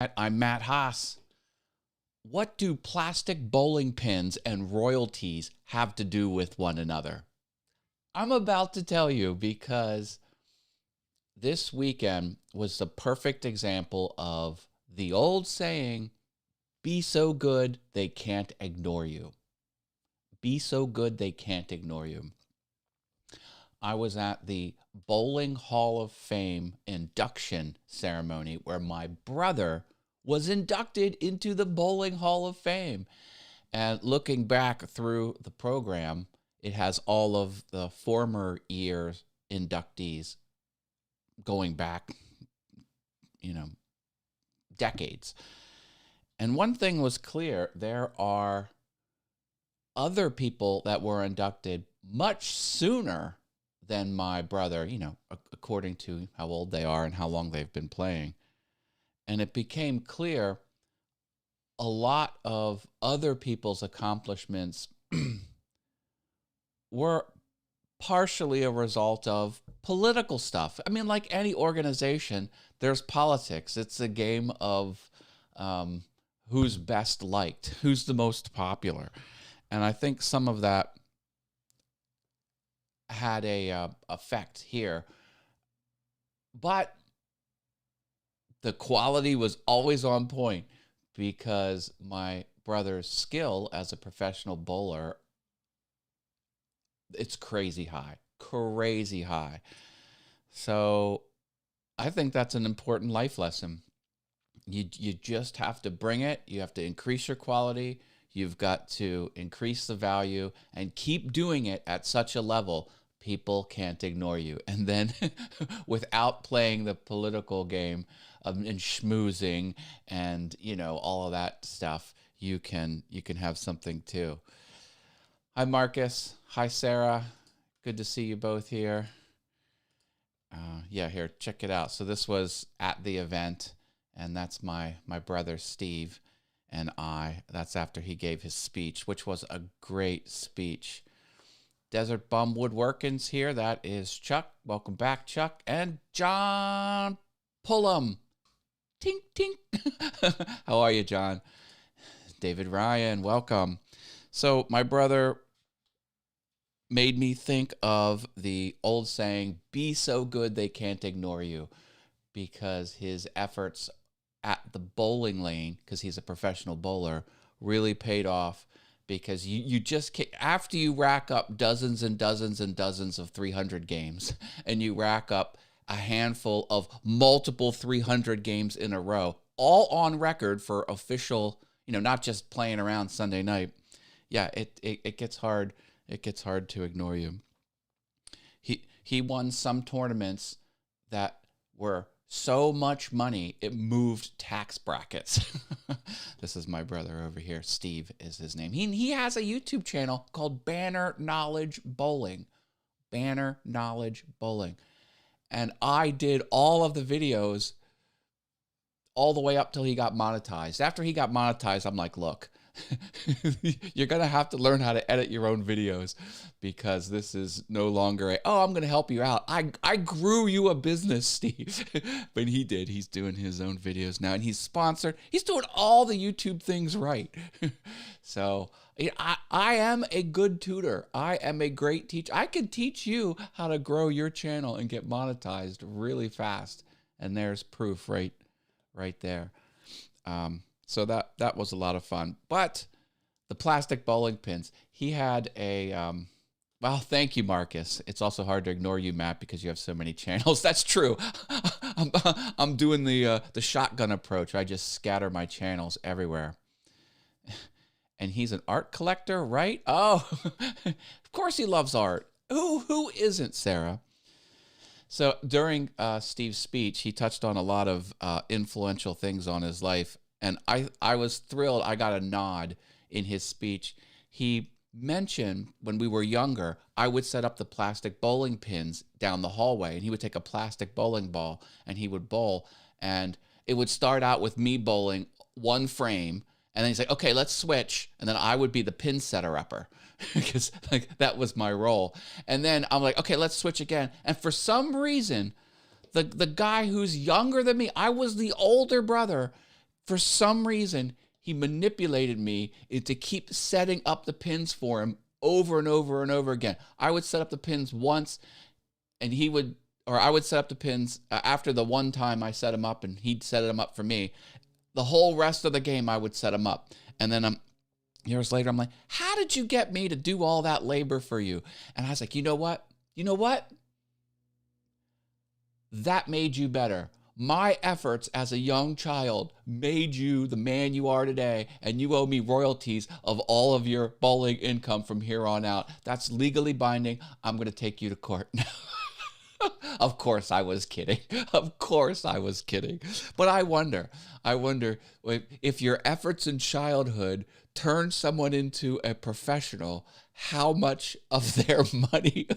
I'm Matt Haas. What do plastic bowling pins and royalties have to do with one another? I'm about to tell you because this weekend was the perfect example of the old saying, be so good they can't ignore you. Be so good they can't ignore you. I was at the Bowling Hall of Fame induction ceremony where my brother was inducted into the Bowling Hall of Fame. And looking back through the program, it has all of the former years inductees going back, decades. And one thing was clear, there are other people that were inducted much sooner than my brother, according to how old they are and how long they've been playing. And it became clear a lot of other people's accomplishments were partially a result of political stuff. I mean, like any organization, there's politics. It's a game of who's best liked, who's the most popular. And I think some of that had a effect here. But the quality was always on point because my brother's skill as a professional bowler, it's crazy high. So I think that's an important life lesson. You just have to bring it. You have to increase your quality. You've got to increase the value and keep doing it at such a level people can't ignore you. And then without playing the political game and schmoozing and, all of that stuff, you can have something too. Hi, Marcus. Hi, Sarah. Good to see you both here. Here, check it out. So this was at the event, and that's my brother, Steve, and that's after he gave his speech, which was a great speech. Desert Bum Woodworking's here. That is Chuck. Welcome back, Chuck. And John Pullum. Tink, tink. How are you, John? David Ryan, welcome. So my brother made me think of the old saying, be so good they can't ignore you, because his efforts at the bowling lane, because he's a professional bowler, really paid off. Because you just can't, after you rack up dozens and dozens and dozens of 300 games, and you rack up a handful of multiple 300 games in a row, all on record for official, not just playing around Sunday night. Yeah, it gets hard. It gets hard to ignore you. He won some tournaments that were so much money, it moved tax brackets. This is my brother over here. Steve is his name. He has a YouTube channel called Banner Knowledge Bowling. Banner Knowledge Bowling. And I did all of the videos all the way up till he got monetized. After he got monetized, I'm like, look, you're going to have to learn how to edit your own videos, because this is no longer I'm going to help you out. I grew you a business, Steve. But he did. He's doing his own videos now, and he's sponsored. He's doing all the YouTube things right. So I am a good tutor. I am a great teacher. I can teach you how to grow your channel and get monetized really fast. And there's proof right there. So that was a lot of fun. But the plastic bowling pins, he had a, well, thank you, Marcus. It's also hard to ignore you, Matt, because you have so many channels. That's true. I'm doing the shotgun approach. I just scatter my channels everywhere. And he's an art collector, right? Oh, of course he loves art. Who isn't, Sarah? So during Steve's speech, he touched on a lot of influential things on his life. And I was thrilled. I got a nod in his speech. He mentioned when we were younger, I would set up the plastic bowling pins down the hallway, and he would take a plastic bowling ball and he would bowl. And it would start out with me bowling one frame, and then he's like, okay, let's switch. And then I would be the pin setter-upper because that was my role. And then I'm like, okay, let's switch again. And for some reason, the guy who's younger than me, I was the older brother, For some reason, he manipulated me to keep setting up the pins for him over and over and over again. I would set up the pins once, and he would, or I would set up the pins after the one time I set him up, and he'd set them up for me. The whole rest of the game, I would set him up. And then years later, I'm like, how did you get me to do all that labor for you? And I was like, you know what? You know what? That made you better. My efforts as a young child made you the man you are today, and you owe me royalties of all of your bowling income from here on out. That's legally binding. I'm going to take you to court now. Of course I was kidding. Of course I was kidding. But I wonder if your efforts in childhood turn someone into a professional, how much of their money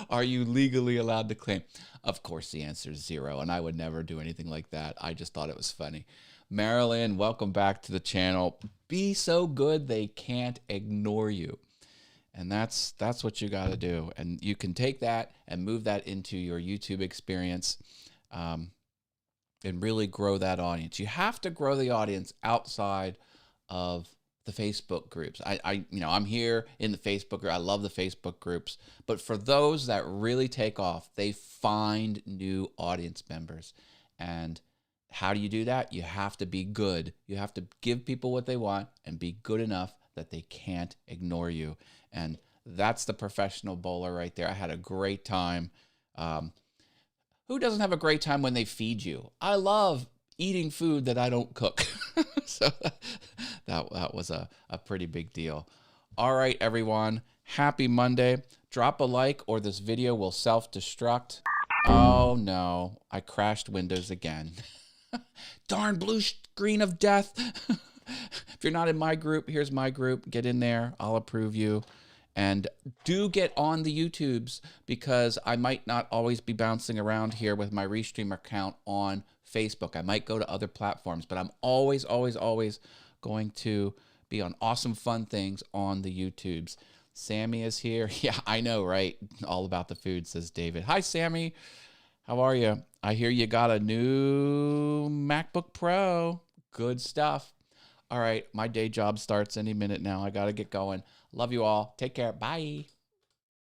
are you legally allowed to claim? Of course the answer is 0, and I would never do anything like that. I just thought it was funny. Marilyn, welcome back to the channel. Be so good they can't ignore you. And that's what you got to do. And you can take that and move that into your YouTube experience, and really grow that audience. You have to grow the audience outside of the Facebook groups. I'm here in the Facebook group. I love the Facebook groups. But for those that really take off, they find new audience members. And how do you do that? You have to be good. You have to give people what they want and be good enough that they can't ignore you. And that's the professional bowler right there. I had a great time. Who doesn't have a great time when they feed you? I love eating food that I don't cook. So that was a pretty big deal. All right, everyone. Happy Monday. Drop a like or this video will self-destruct. Oh, no. I crashed Windows again. Darn blue screen of death. If you're not in my group, here's my group. Get in there. I'll approve you. And do get on the YouTubes, because I might not always be bouncing around here with my Restream account on Facebook. I might go to other platforms, but I'm always, always, always going to be on awesome fun things on the YouTubes. Sammy is here. Yeah, I know, right? All about the food, says David. Hi, Sammy. How are you? I hear you got a new MacBook Pro. Good stuff. All right, my day job starts any minute now. I got to get going. Love you all. Take care. Bye.